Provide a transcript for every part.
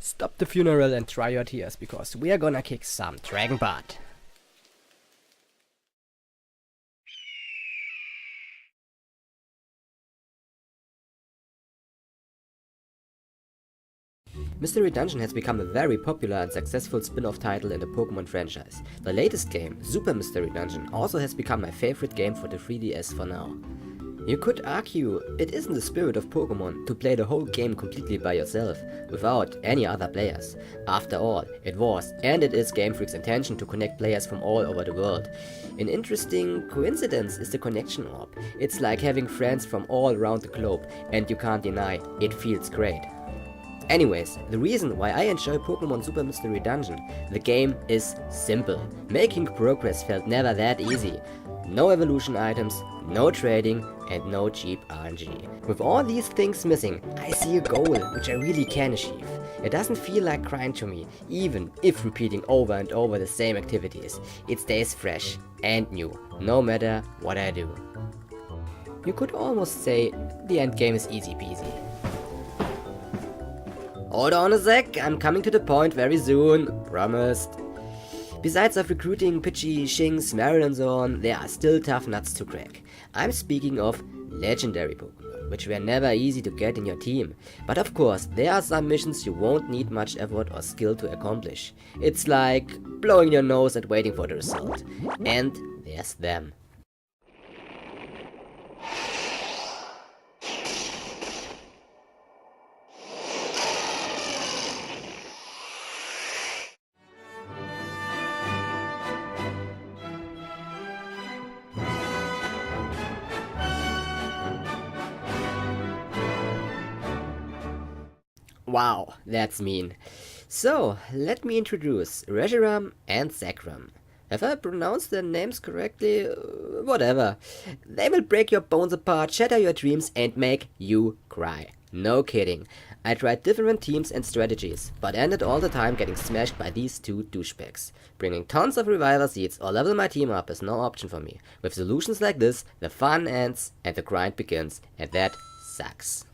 Stop the funeral and dry your tears, because we are gonna kick some dragon butt. Mystery Dungeon has become a very popular and successful spin-off title in the Pokémon franchise. The latest game, Super Mystery Dungeon, also has become my favorite game for the 3DS for now. You could argue it isn't the spirit of Pokémon to play the whole game completely by yourself, without any other players. After all, it was and it is Game Freak's intention to connect players from all over the world. An interesting coincidence is the connection orb. It's like having friends from all around the globe, and you can't deny, it feels great. Anyways, the reason why I enjoy Pokémon Super Mystery Dungeon, the game is simple. Making progress felt never that easy. No evolution items, no trading, and no cheap RNG. With all these things missing, I see a goal which I really can achieve. It doesn't feel like crying to me, even if repeating over and over the same activities. It stays fresh and new, no matter what I do. You could almost say the end game is easy peasy. Hold on a sec, I'm coming to the point very soon, promised. Besides of recruiting Pidgey, Shinx, Marill and so on, there are still tough nuts to crack. I'm speaking of legendary Pokémon, which were never easy to get in your team. But of course, there are some missions you won't need much effort or skill to accomplish. It's like blowing your nose and waiting for the result. And there's them. Wow, that's mean. So, let me introduce Reshiram and Zekrom. Have I pronounced their names correctly? Whatever. They will break your bones apart, shatter your dreams, and make you cry. No kidding. I tried different teams and strategies, but ended all the time getting smashed by these two douchebags. Bringing tons of revival seeds or level my team up is no option for me. With solutions like this, the fun ends and the grind begins, and that sucks.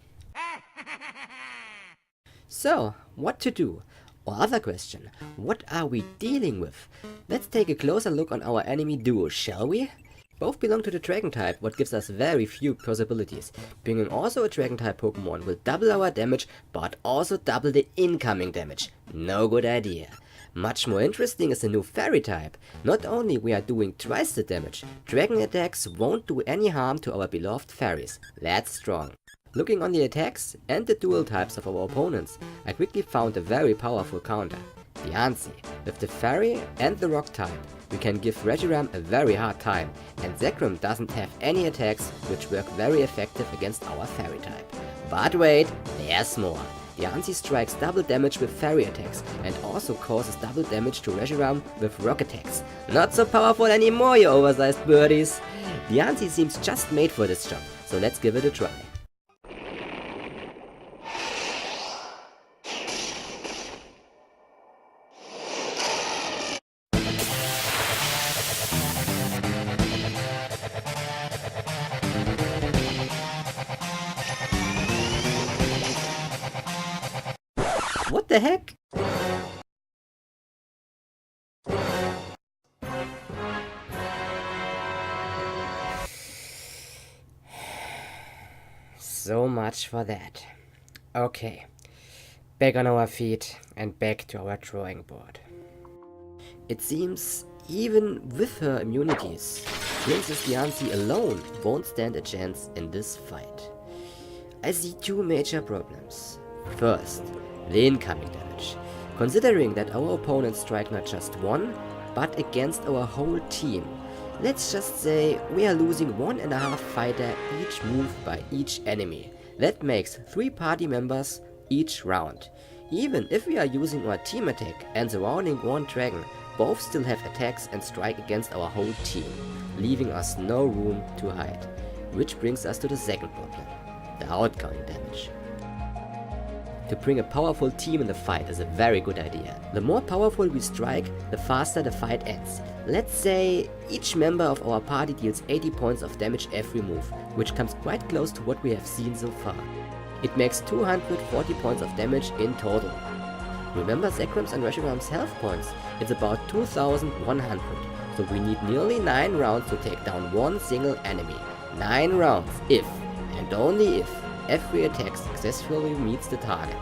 So, what to do? Or other question, what are we dealing with? Let's take a closer look on our enemy duo, shall we? Both belong to the Dragon type, what gives us very few possibilities. Being also a Dragon type Pokemon will double our damage, but also double the incoming damage. No good idea. Much more interesting is the new Fairy type. Not only we are doing twice the damage, Dragon attacks won't do any harm to our beloved fairies. That's strong. Looking on the attacks and the dual types of our opponents, I quickly found a very powerful counter. The Ansi. With the Fairy and the Rock type, we can give Reshiram a very hard time, and Zekrom doesn't have any attacks which work very effective against our Fairy type. But wait, there's more. The Ansi strikes double damage with Fairy attacks, and also causes double damage to Reshiram with Rock attacks. Not so powerful anymore, you oversized birdies! The Ansi seems just made for this job, so let's give it a try. What the heck? So much for that. Okay, back on our feet and back to our drawing board. It seems even with her immunities, Princess Diancie alone won't stand a chance in this fight. I see two major problems. First, the incoming damage. Considering that our opponents strike not just one, but against our whole team. Let's just say we are losing 1.5 fighter each move by each enemy. That makes 3 party members each round. Even if we are using our team attack and surrounding one dragon, both still have attacks and strike against our whole team, leaving us no room to hide. Which brings us to the second problem, the outgoing damage. To bring a powerful team in the fight is a very good idea. The more powerful we strike, the faster the fight ends. Let's say each member of our party deals 80 points of damage every move, which comes quite close to what we have seen so far. It makes 240 points of damage in total. Remember Zekrom's and Reshiram's health points? It's about 2100, so we need nearly 9 rounds to take down one single enemy. 9 rounds if, and only if, every attack successfully meets the target.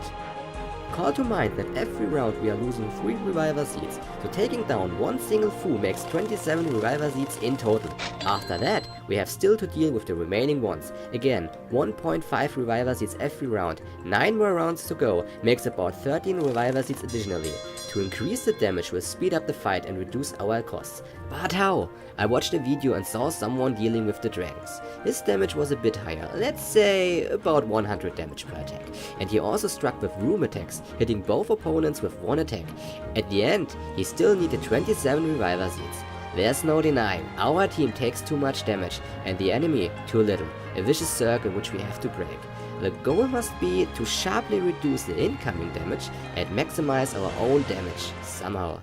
Call to mind that every round we are losing 3 reviver seeds, so taking down one single Fu makes 27 reviver seeds in total. After that, we have still to deal with the remaining ones. Again, 1.5 reviver seeds every round, 9 more rounds to go, makes about 13 reviver seeds additionally. To increase the damage will speed up the fight and reduce our costs. But how? I watched a video and saw someone dealing with the dragons. His damage was a bit higher, let's say about 100 damage per attack. And he also struck with room attacks, hitting both opponents with one attack. At the end, he still needed 27 reviver seeds. There's no denying, our team takes too much damage and the enemy too little, a vicious circle which we have to break. The goal must be to sharply reduce the incoming damage and maximize our own damage somehow.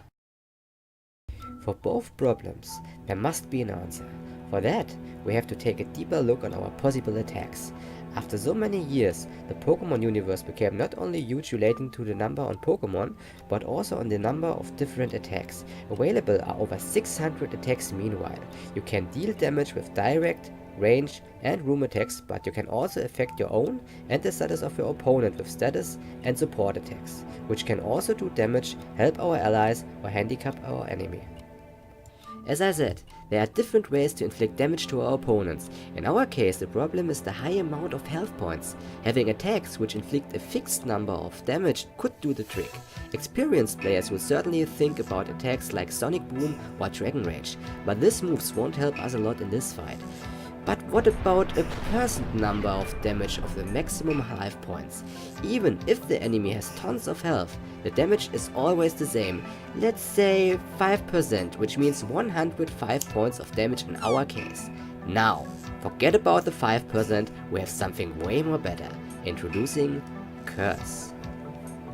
For both problems, there must be an answer. For that, we have to take a deeper look on our possible attacks. After so many years, the Pokemon universe became not only huge relating to the number on Pokemon, but also on the number of different attacks. Available are over 600 attacks meanwhile. You can deal damage with direct, range and room attacks, but you can also affect your own and the status of your opponent with status and support attacks, which can also do damage, help our allies or handicap our enemy. As I said, there are different ways to inflict damage to our opponents. In our case, the problem is the high amount of health points. Having attacks which inflict a fixed number of damage could do the trick. Experienced players will certainly think about attacks like Sonic Boom or Dragon Rage, but these moves won't help us a lot in this fight. But what about a percent number of damage of the maximum health points? Even if the enemy has tons of health, the damage is always the same. Let's say 5%, which means 105 points of damage in our case. Now, forget about the 5%, we have something way more better. Introducing Curse.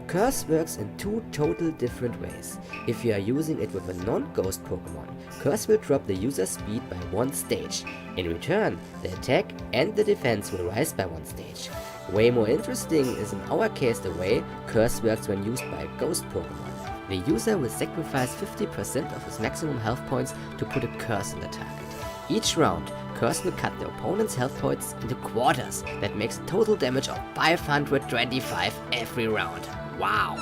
Curse works in 2 total different ways. If you are using it with a non-ghost Pokemon, Curse will drop the user's speed by 1 stage. In return, the attack and the defense will rise by 1 stage. Way more interesting is in our case the way Curse works when used by a ghost Pokemon. The user will sacrifice 50% of his maximum health points to put a curse on the target. Each round, Curse will cut the opponent's health points into quarters. That makes a total damage of 525 every round. Wow!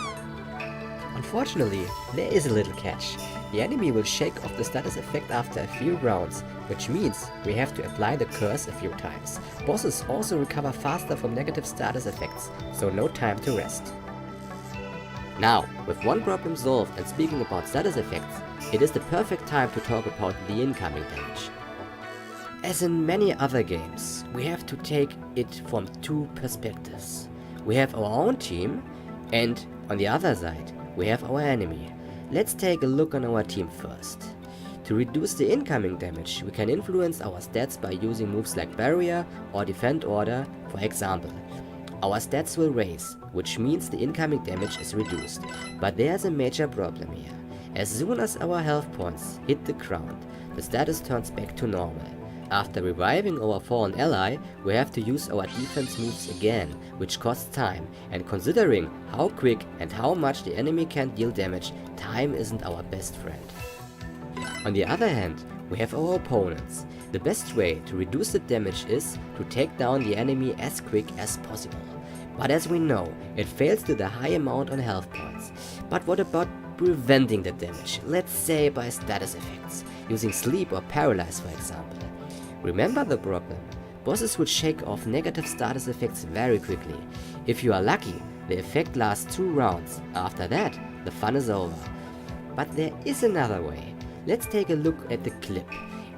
Unfortunately, there is a little catch. The enemy will shake off the status effect after a few rounds, which means we have to apply the curse a few times. Bosses also recover faster from negative status effects, so no time to rest. Now, with one problem solved and speaking about status effects, it is the perfect time to talk about the incoming damage. As in many other games, we have to take it from 2 perspectives. We have our own team, and on the other side, we have our enemy. Let's take a look on our team first. To reduce the incoming damage, we can influence our stats by using moves like Barrier or Defend Order, for example. Our stats will raise, which means the incoming damage is reduced. But there's a major problem here. As soon as our health points hit the ground, the status turns back to normal. After reviving our fallen ally, we have to use our defense moves again, which costs time, and considering how quick and how much the enemy can deal damage, time isn't our best friend. On the other hand, we have our opponents. The best way to reduce the damage is to take down the enemy as quick as possible. But as we know, it fails to the high amount on health points. But what about preventing the damage, let's say by status effects, using Sleep or Paralyze for example? Remember the problem. Bosses will shake off negative status effects very quickly. If you are lucky, the effect lasts 2 rounds. After that, the fun is over. But there is another way. Let's take a look at the clip.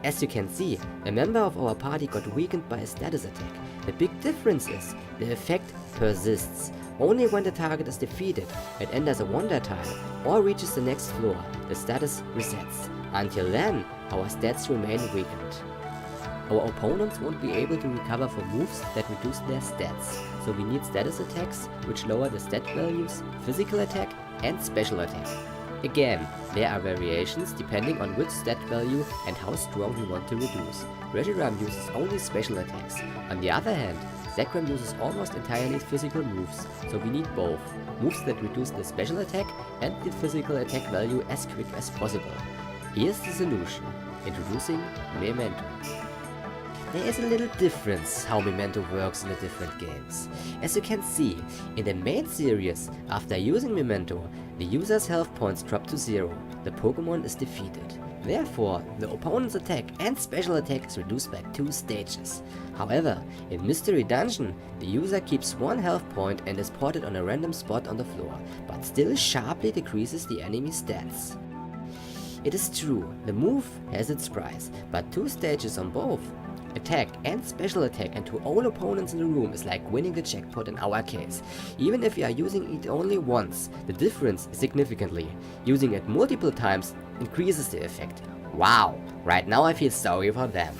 As you can see, a member of our party got weakened by a status attack. The big difference is, the effect persists. Only when the target is defeated, it enters a wonder tile, or reaches the next floor, the status resets. Until then, our stats remain weakened. Our opponents won't be able to recover from moves that reduce their stats, so we need status attacks which lower the stat values, physical attack and special attack. Again, there are variations depending on which stat value and how strong we want to reduce. Reshiram uses only special attacks. On the other hand, Zekrom uses almost entirely physical moves, so we need both. Moves that reduce the special attack and the physical attack value as quick as possible. Here's the solution. Introducing Memento. There is a little difference how Memento works in the different games. As you can see, in the main series, after using Memento, the user's health points drop to 0, the Pokémon is defeated. Therefore, the opponent's attack and special attack is reduced by 2 stages. However, in Mystery Dungeon, the user keeps 1 health point and is ported on a random spot on the floor, but still sharply decreases the enemy's stats. It is true, the move has its price, but 2 stages on both, attack and special attack, and to all opponents in the room is like winning the jackpot in our case. Even if you are using it only once, the difference is significantly. Using it multiple times increases the effect. Wow, right now I feel sorry for them.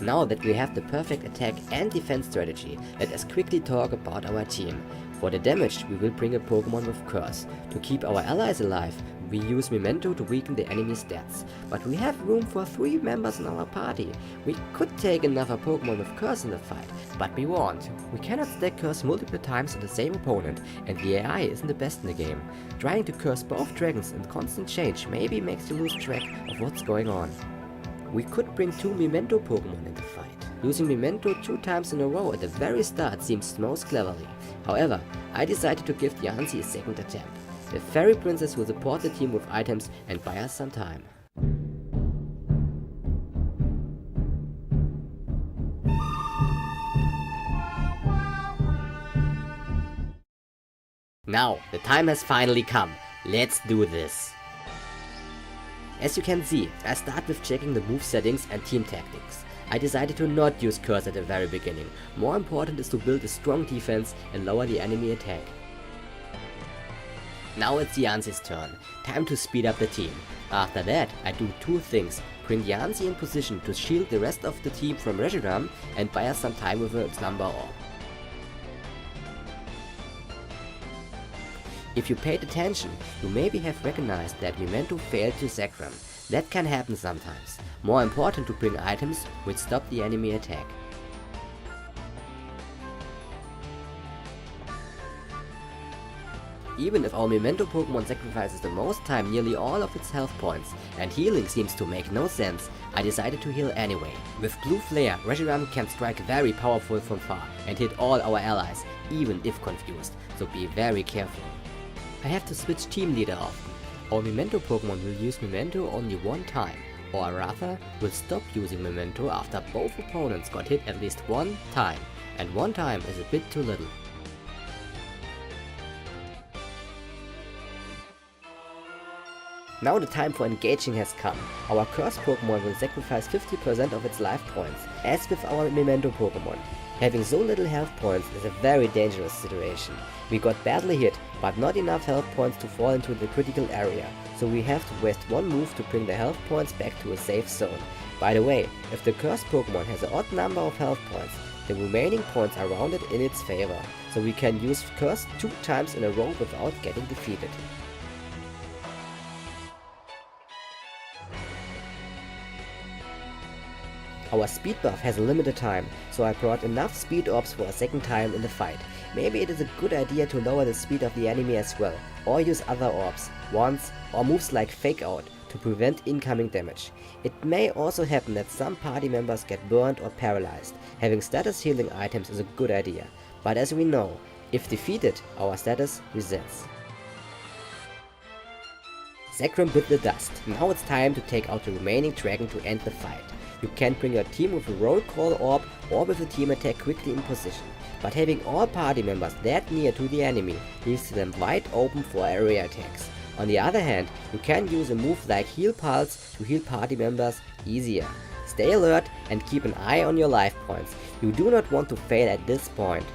Now that we have the perfect attack and defense strategy, let us quickly talk about our team. For the damage, we will bring a Pokémon with Curse. To keep our allies alive, we use Memento to weaken the enemy's stats. But we have room for 3 members in our party. We could take another Pokémon with Curse in the fight, but we won't. We cannot stack Curse multiple times on the same opponent, and the AI isn't the best in the game. Trying to curse both dragons in constant change maybe makes you lose track of what's going on. We could bring 2 Memento Pokémon in the fight. Using Memento 2 times in a row at the very start seems most cleverly. However, I decided to give Yancy a second attempt. The Fairy Princess will support the team with items and buy us some time. Now, the time has finally come. Let's do this. As you can see, I start with checking the move settings and team tactics. I decided to not use Curse at the very beginning. More important is to build a strong defense and lower the enemy attack. Now it's Yancy's turn. Time to speed up the team. After that, I do 2 things. Bring Yancy in position to shield the rest of the team from Reshiram and buy us some time with a Slumber Orb. If you paid attention, you maybe have recognized that Memento failed to Zekrom. That can happen sometimes. More important to bring items which stop the enemy attack. Even if our Memento Pokémon sacrifices the most time nearly all of its health points, and healing seems to make no sense, I decided to heal anyway. With Blue Flare, Reshiram can strike very powerful from far and hit all our allies, even if confused, so be very careful. I have to switch team leader often. Our Memento Pokémon will use Memento only 1 time, or rather, will stop using Memento after both opponents got hit at least 1 time, and 1 time is a bit too little. Now the time for engaging has come. Our Curse Pokémon will sacrifice 50% of its life points, as with our Memento Pokémon. Having so little health points is a very dangerous situation. We got badly hit, but not enough health points to fall into the critical area, so we have to waste 1 move to bring the health points back to a safe zone. By the way, if the Curse Pokémon has an odd number of health points, the remaining points are rounded in its favor, so we can use Curse 2 times in a row without getting defeated. Our speed buff has a limited time, so I brought enough speed orbs for a second time in the fight. Maybe it is a good idea to lower the speed of the enemy as well, or use other orbs, wands, or moves like Fake Out to prevent incoming damage. It may also happen that some party members get burned or paralyzed. Having status healing items is a good idea, but as we know, if defeated, our status resets. Zekrom bit the dust. Now it's time to take out the remaining dragon to end the fight. You can bring your team with a roll call orb or with a team attack quickly in position, but having all party members that near to the enemy leaves them wide open for area attacks. On the other hand, you can use a move like Heal Pulse to heal party members easier. Stay alert and keep an eye on your life points. You do not want to fail at this point.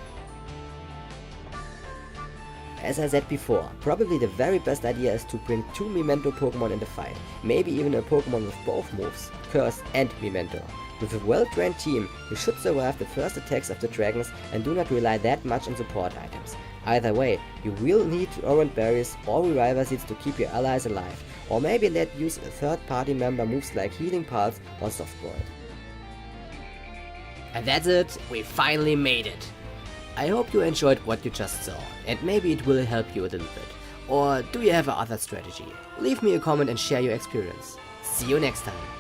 As I said before, probably the very best idea is to bring 2 Memento Pokémon in the fight, maybe even a Pokémon with both moves, Curse and Memento. With a well-trained team, you should survive the first attacks of the dragons and do not rely that much on support items. Either way, you will need Orange Berries or Reviver Seeds to keep your allies alive, or maybe let use a third party member moves like Healing Pulse or Soft Bolt. And that's it, we finally made it. I hope you enjoyed what you just saw, and maybe it will help you a little bit. Or do you have another strategy? Leave me a comment and share your experience. See you next time.